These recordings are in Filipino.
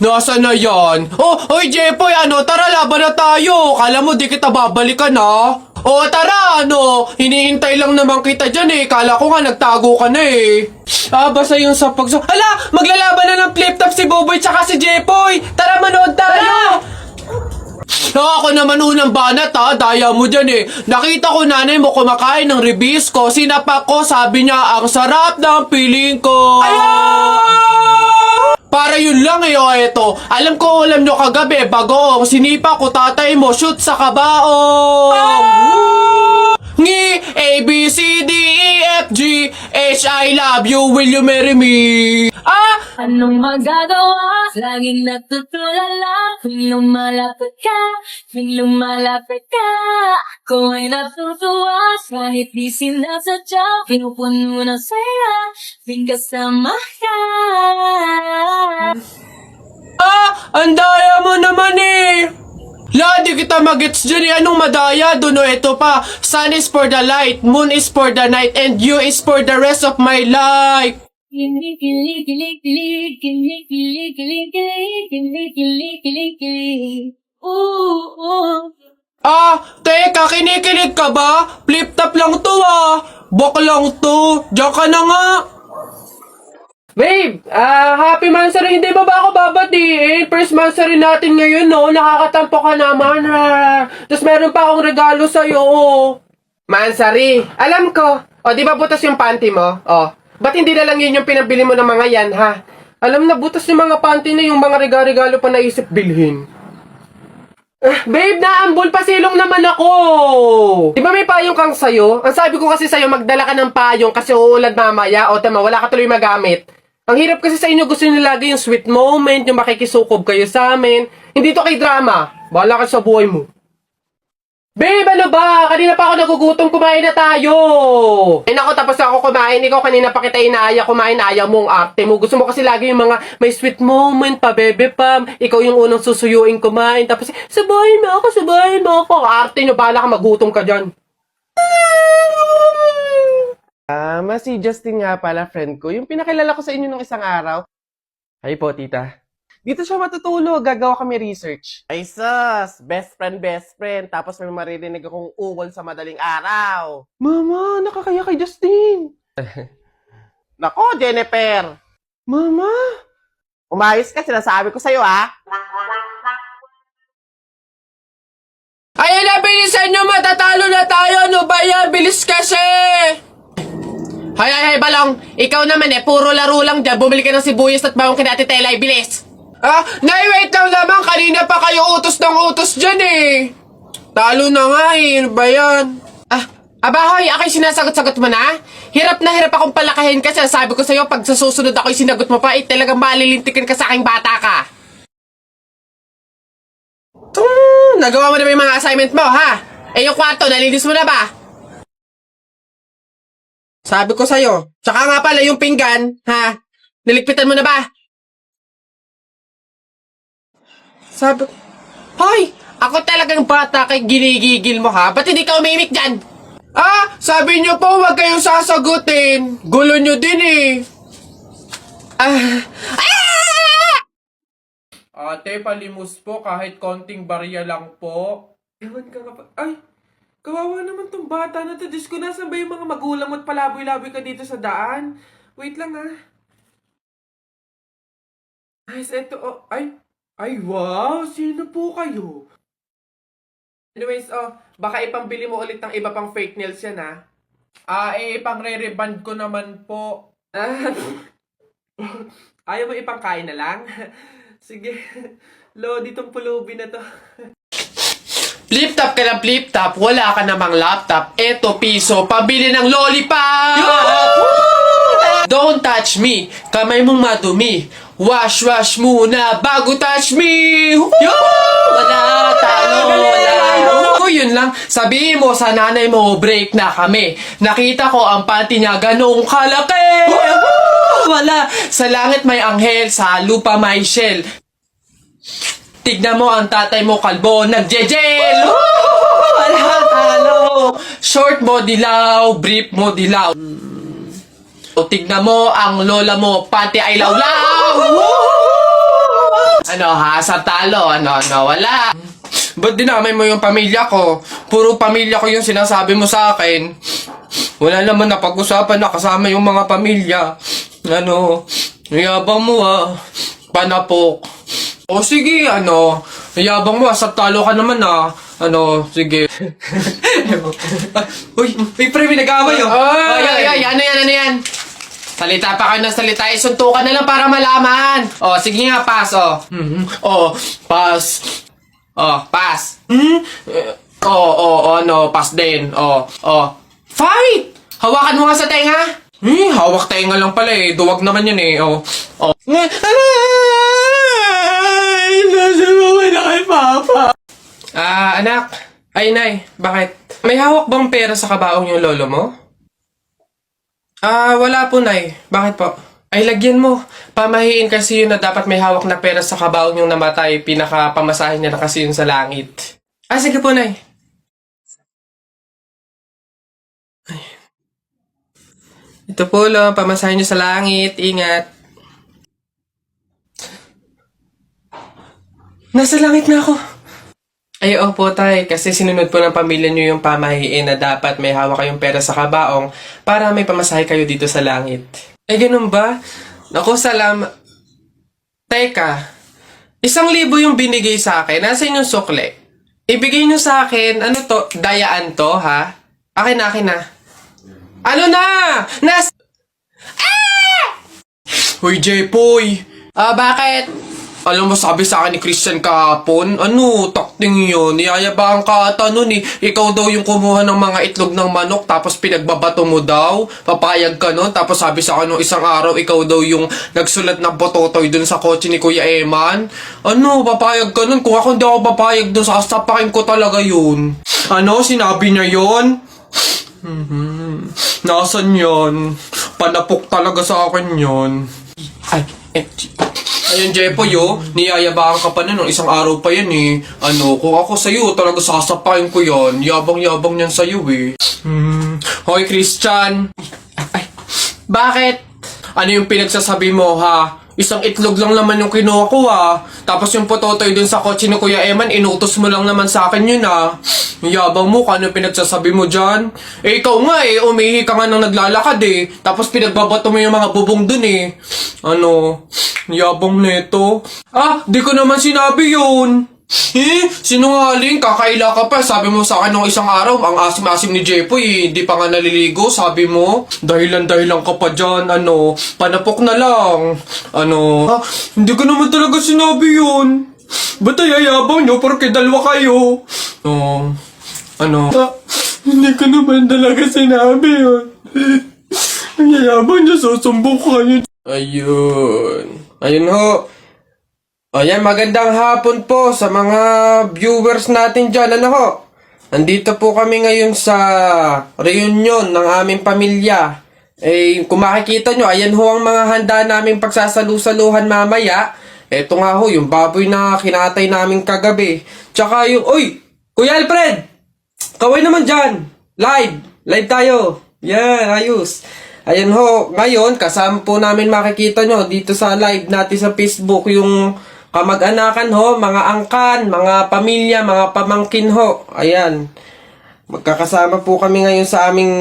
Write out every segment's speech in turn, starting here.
Nasaan na yan? Oh, oy Jepoy, tara laban na tayo. Kala mo di kita babalikan ha? Oh, tara, hinihintay lang naman kita dyan eh. Kala ko nga nagtago ka na eh. Basta yung sa Hala, maglalaban na ng flip-top si Buboy tsaka si Jepoy. Tara, manood tayo. Ako naman unang banat ha, daya mo dyan eh. Nakita ko nanay mo kumakain ng ribisco. Sinapak ko, sabi niya, ang sarap ng piling ko. Para yun lang eh, eto. Alam nyo kagabi, bagoong sinipa ko tatay mo, shoot sa kabaong. Ngi, A, B, C, D, E, F, G, H, I love you, will you marry me? Anong magagawa? Laging natutulala. Tuwing lumalapit ka, tuwing lumalapit ka. Kung ay natutuwa, kahit di sinasadya. Pinupuno ng saya, tuwing kasama ka. Ang daya mo naman eh. Di kita magets dyan eh. Anong madaya? Doon ito pa. Sun is for the light, moon is for the night, and you is for the rest of my life. Kilig, kilig, kilig, kilig, kilig, kilig, kilig, kilig, kilig, kilig, kilig, kilig. Teka, kinikilig ka ba? Flip-top lang to Bok lang to. Diyan ka na nga. Babe, happy mansary. Hindi ba ako babatiin? First mansary natin ngayon, Nakakatampo ka naman, Tapos meron pa akong regalo sa'yo, Mansary, alam ko. Di ba butas yung panty mo? Ba't hindi na lang yun yung pinabili mo ng mga yan, ha? Alam na, butas yung mga panty na yung mga regalo pa naisip bilhin. Babe, naambol pa silong naman ako. Di ba may payong kang sayo? Ang sabi ko kasi sa'yo, magdala ka ng payong kasi uulad mamaya. Tama, wala ka tuloy magamit. Ang hirap kasi sa inyo, gusto nyo lagi yung sweet moment, yung makikisukob kayo sa amin. Hindi to kay drama. Bahala ka sa buhay mo. Babe, ano ba? Kanina pa ako nagugutom, kumain na tayo. Naku, tapos ako kumain. Ikaw kanina pa kita inaaya kumain, ayaw mo ang arte mo. Gusto mo kasi lagi yung mga may sweet moment pa, bebe pam. Ikaw yung unang susuyuin kumain. Tapos, sabahin mo ako. Arte nyo, bahala ka, magutom ka dyan. Si Justin nga pala, friend ko. Yung pinakilala ko sa inyo nung isang araw. Ay po, tita. Dito siya matutulog, gagawa kami research. Ay sus, best friend. Tapos may maririnig akong ungol sa madaling araw. Mama, nakakaya kay Justin. Nako, Jennifer. Mama. Umayos ka, sinasabi ko sa'yo, Ayan na, bilisan nyo, matatalo na tayo. Ano ba yan? Bilis kasi. Hay, balong. Ikaw naman puro laro lang dyan. Bumili ka ng sibuyas at bawang kinati Telay. Bilis. Nay, wait lang naman. Kanina pa kayo utos ng utos dyan Talo na nga Ano ba yan? Abahoy, ako'y sinasagot-sagot mo na? Hirap na hirap akong palakahin kasi sabi ko sa'yo, pag sa susunod ako'y sinagot mo pa, talagang malilintikin ka sa aking bata ka. Nagawa mo na ba yung mga assignment mo, ha? Yung kwarto, nalinis mo na ba? Sabi ko sa'yo. Tsaka nga pala yung pinggan, ha? Niligpitan mo na ba? Sabi ko, hoy! Ako talagang bata kay ginigigil mo, ha? Ba't hindi ka umimik dyan? Sabi niyo po, huwag kayong sasagutin. Gulo niyo din Ate, palimos po kahit konting barya lang po. Ewan ka nga pa. Ay, kawawa naman tong bata na to. Diyos ko, nasan ba yung mga magulang mo at palaboy-laboy ka dito sa daan? Wait lang Guys, eto, Ay, wow! Sino po kayo? Anyways, baka ipambili mo ulit ng iba pang fake nails yan, ipang-re-reband ko naman po. Ayaw mo ipangkain na lang? Sige. Lodi tong pulubi na to. Flip-top ka ng flip-top, wala ka namang laptop. Eto, piso, pabili ng lollipop! Don't touch me, kamay mong madumi. Wash muna bago touch me! Wala, talo, wala. Yun lang, sabihin mo sa nanay mo, break na kami. Nakita ko ang panty niya ganong kalaki! Wala, sa langit may anghel, sa lupa may shell. Tignan mo ang tatay mo kalbo, nagjejel! Wala, talo! Short mo dilaw, brief mo dilaw. O tignan mo ang lola mo, panty ay lawlaw! Ano ha? Sa talo? Ano? Wala. Ba't dinamay mo yung pamilya ko? Puro pamilya ko yung sinasabi mo sa akin. Wala naman napag-usapan na kasama yung mga pamilya. Ano? Yabang mo ah. Panapok. O sige, ano? Yabang mo ah. Sa talo ka naman ah. Ano? Sige. Uy, pre, may nag-away oh. Ay, ano yan? Salita pa kayo ng salita. Isuntukan na lang para malaman. O, sige nga, pass, o. O, pass. O, pass. No, pass din. Fight! Hawakan mo nga sa tenga. Hawak tenga lang pala eh. Duwag naman yun eh. Ay, nasa mga na kay Papa. Anak. Ay, Nay. Bakit? May hawak bang pera sa kabaong yung lolo mo? Wala po, Nay. Bakit po? Ay, lagyan mo. Pamahiin kasi yun na dapat may hawak na pera sa kabaong yung namatay. Pinaka-pamasahin niya na kasi yun sa langit. Sige po, Nay. Ay. Ito po, lo. Pamasahin niyo sa langit. Ingat. Nasa langit na ako. Ay, opo, Tay. Kasi sinunod po ng pamilya niyo yung pamahiin na dapat may hawak kayong pera sa kabaong para may pamasahe kayo dito sa langit. Ay, ganun ba? Naku, Teka, 1,000 yung binigay sa akin. Nasa yung sukle? Ibigay niyo sa akin, ano to? Dayaan to, ha? Akin na. Ano na? Hoy, Jepoy! Bakit? Alam mo, sabi sa akin ni Christian kahapon, takting yun, niyayabang ka ata nun eh. Ikaw daw yung kumuha ng mga itlog ng manok, tapos pinagbabato mo daw, papayag ka nun, tapos sabi sa akin nung isang araw, ikaw daw yung nagsulat ng bototoy dun sa kotse ni Kuya Eman. Papayag ka nun? Kung ako hindi ako papayag dun, sasapakin ko talaga yun. Sinabi niya yun? Nasaan yun? Panapok talaga sa akin yun. Ayun, Jepoy, niyayabang ka pa nun, isang araw pa yan eh. Kung ako sa'yo, talaga sasapain ko yan. Yabang-yabang yan sa'yo eh. Hoy, Christian! Bakit? Ano yung pinagsasabi mo, ha? Isang itlog lang naman yung kinuha ko, ha? Tapos yung pototoy dun sa kotse ni Kuya Eman, inutos mo lang naman sa akin yun, ha? Yabang mo, kano yung pinagsasabi mo dyan? Ikaw nga umihi ka nga nang naglalakad eh. Tapos pinagbabato mo yung mga bubong dun eh. Yabang neto. Di ko naman sinabi yun. Sinungaling, kakaila ka pa. Sabi mo sa akin nung isang araw, ang asim-asim ni Jepoy, hindi pa nga naliligo, sabi mo. Dahilan ka pa dyan, panapok na lang. Hindi ko naman talaga sinabi yun. Ba't ayayabang nyo porque dalawa kayo? Hindi ko naman talaga sinabi yun. Ang yayabang nyo, susumbong kayo. Ayun ho. Ayan, magandang hapon po sa mga viewers natin dyan. Nandito po kami ngayon sa reunion ng aming pamilya. Kung makikita nyo, ayan ho ang mga handa naming pagsasalu-saluhan mamaya. Eto nga ho, yung baboy na kinatay namin kagabi. Tsaka yung, Kuya Alfred! Kaway naman dyan! Live tayo! Yan, ayos. Ayan ho, ngayon, kasama po namin makikita nyo dito sa live natin sa Facebook yung kamag-anakan ho, mga angkan, mga pamilya, mga pamangkin ho. Ayan. Magkakasama po kami ngayon sa aming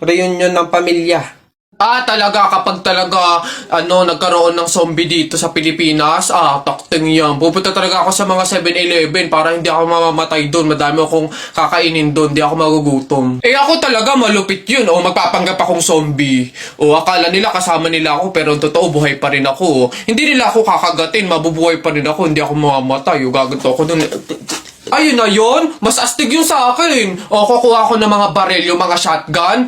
reunion ng pamilya. Talaga, kapag talaga, nagkaroon ng zombie dito sa Pilipinas, takting yan. Pupunta talaga ako sa mga 7-Eleven para hindi ako mamamatay doon. Madami akong kakainin doon, hindi ako magugutom. Ako talaga, malupit yun. Magpapanggap akong zombie. Akala nila kasama nila ako, pero totoo, buhay pa rin ako. Hindi nila ako kakagatin, mabubuhay pa rin ako, hindi ako mamamatay. Gaganto ako doon. Ayun na yun, mas astig yung sa akin. Kukuha ko ng mga baril, yung mga shotgun.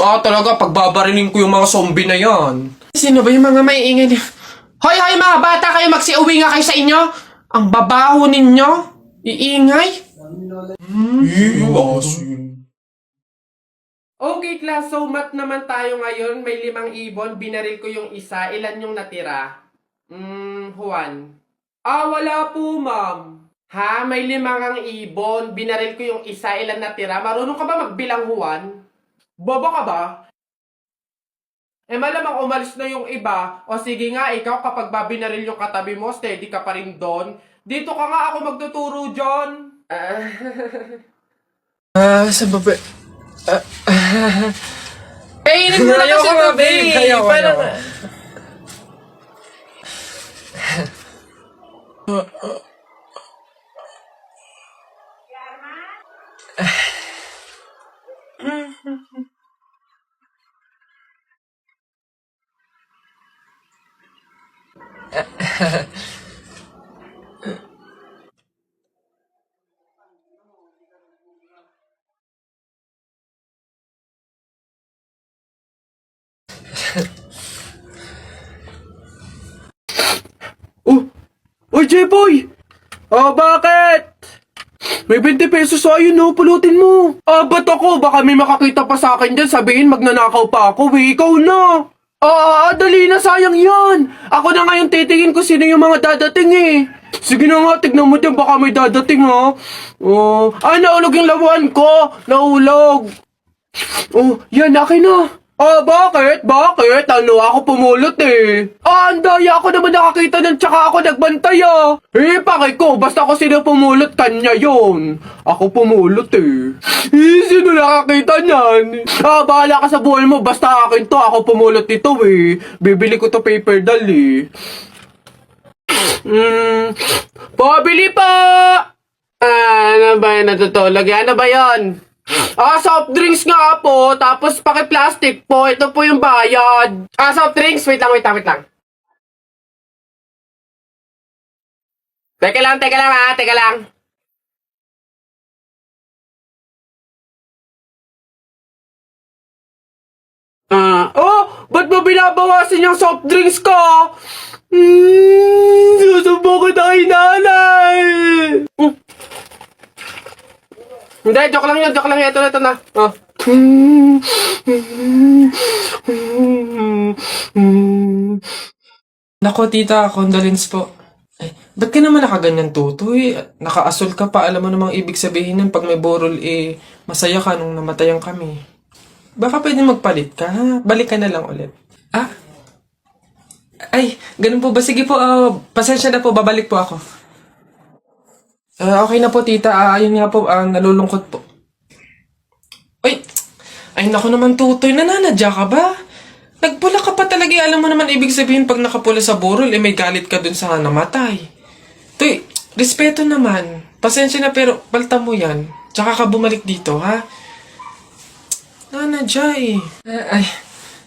Talaga, pagbabarilin ko yung mga zombie na yan. Sino ba yung mga maiingay niya? Hoy, mga bata, kayo magsiuwi nga kayo sa inyo. Ang babaho ninyo. Iingay. Okay, class. So, mat naman tayo ngayon. May 5 ibon. Binaril ko yung isa. Ilan yung natira? Juan. Wala po, ma'am. May 5 ibon. Binaril ko yung isa. Ilan natira? Marunong ka ba magbilang, Juan? Bobo ka ba? Eh malamang umalis na yung iba. O sige nga, ikaw kapag babinaril yung katabi mo, steady ka pa rin doon. Dito ka nga ako magtuturo, John. Sa baba. Kainin mo na kasi ito, babe. Ayoko. Uy, J-Boy! Bakit? May 20 pesos ayun, no? Pulutin mo. Ba't ako? Baka may makakita pa sa akin dyan. Sabihin, magnanakaw pa ako, eh. Ikaw na. Dali na, sayang yan. Ako na ngayon titingin ko sino yung mga dadating, eh. Sige na nga, tignan mo dyan. Baka may dadating, ha? Naulog yung labuan ko. Naulog. Yan, akin na. Bakit? Bakit? Ako pumulot eh. Ang daya ako naman nakakita ng tsaka ako nagbantay pakay ko, basta ako sino pumulot, kanya yon. Ako pumulot eh. Sino nakakita niyan? Bahala ka sa buhay mo, basta akin to, ako pumulot ito eh. Bibili ko to paper doll eh. Pabili pa! Ano ba yun natutulog? Ano ba yun? Soft drinks nga po, tapos paki-plastic po. Ito po yung bayad. Soft drinks. Wait lang. Teka lang teka lang. Ba't mo binabawasan yung soft drinks ko? Susubo ko na kay nanay. Hindi, joke lang yun. Ito na. Nako, tita, condolence po. Ba't ka naman nakaganyan, tutoy? Nakaasol ka pa, alam mo namang ibig sabihin nun pag may borol, masaya ka nung namatayan kami. Baka pwede magpalit ka, ha? Balik ka na lang ulit. Ay, ganun po ba? Sige po, pasensya na po, babalik po ako. Okay na po, tita. Ayun nga po, nalulungkot po. Ay naku naman, tutoy. Nananadya ka ba? Nagpula ka pa talaga. Alam mo naman ibig sabihin pag nakapula sa burol, may galit ka dun sa namatay. Tuy, respeto naman. Pasensya na pero palta mo yan. Tsaka ka bumalik dito, ha? Nanadya Ay,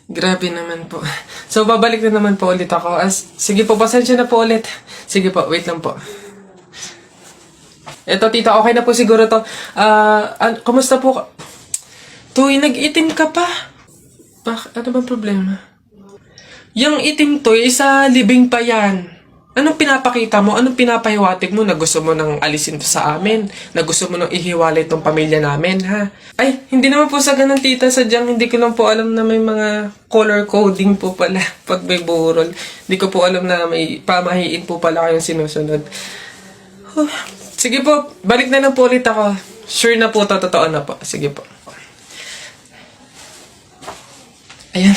grabe naman po. So, babalik na naman po ulit ako. Sige po, pasensya na po ulit. Sige po, wait lang po. Eto, tita, okay na po siguro to. Kumusta po? Tuy, nag-itim ka pa. Ano bang problema? Yung itim, Tuy, sa libing pa yan. Anong pinapakita mo? Anong pinapahiwatig mo na gusto mo nang alisin to sa amin? Na gusto mo nang ihiwalay tong pamilya namin, ha? Ay, hindi naman po sa ganun, tita. Sadyang hindi ko lang po alam na may mga color coding po pala pag may burol. Hindi ko po alam na may pamahiin po pala kayong sinusunod. Sige po, balik na lang po ulit ako. Sure na po, totoo na po. Sige po. Ayan.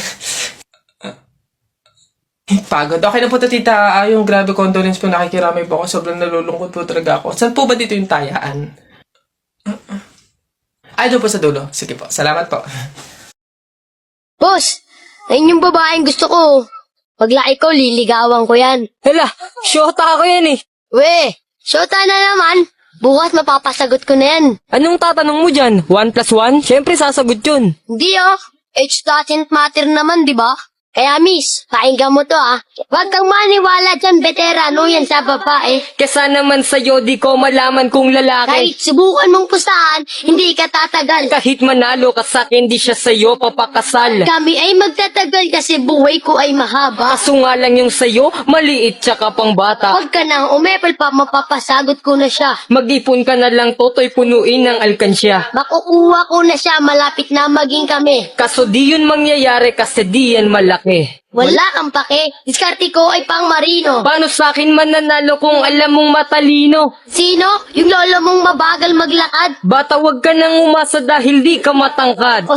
Pagod. Okay na po, tita. Yung grabe condolence po, nakikiramay po ako. Sobrang nalulungkot po talaga ako. Saan po ba dito yung tayaan? Doon po sa dulo. Sige po. Salamat po. Boss, ayun yung babaeng gusto ko. Paglaki ko, liligawan ko yan. Hala, syota ako yan eh. We, shota na naman. Bukas mapapasagot ko na yan. Anong tatanong mo dyan? 1+1? Siyempre sasagot yun. Hindi age doesn't matter naman, di ba? Kaya miss, pakinggan mo to Huwag kang maniwala dyan, veterano yan sa babae. Kesa naman sa'yo, di ko malaman kung lalaki. Kahit subukan mong pustahan, hindi ka tatagal. Kahit manalo ka sa'kin, di siya sa'yo papakasal. Kami ay magtatagal kasi buhay ko ay mahaba. Kaso nga lang yung sa'yo, maliit tsaka pang bata. Huwag ka nang umepal pa, mapapasagot ko na siya. Mag-ipon ka na lang, toto'y punuin ng alkansya. Makukuha ko na siya, malapit na maging kami. Kaso di yun mangyayari kasi di yan malaki. Wala kang pake, diskarte ko ay pang marino. Paano sa'kin mananalo kung alam mong matalino? Sino? Yung lolo mong mabagal maglakad? Bata, wag ka nang umasa dahil di ka matangkad. O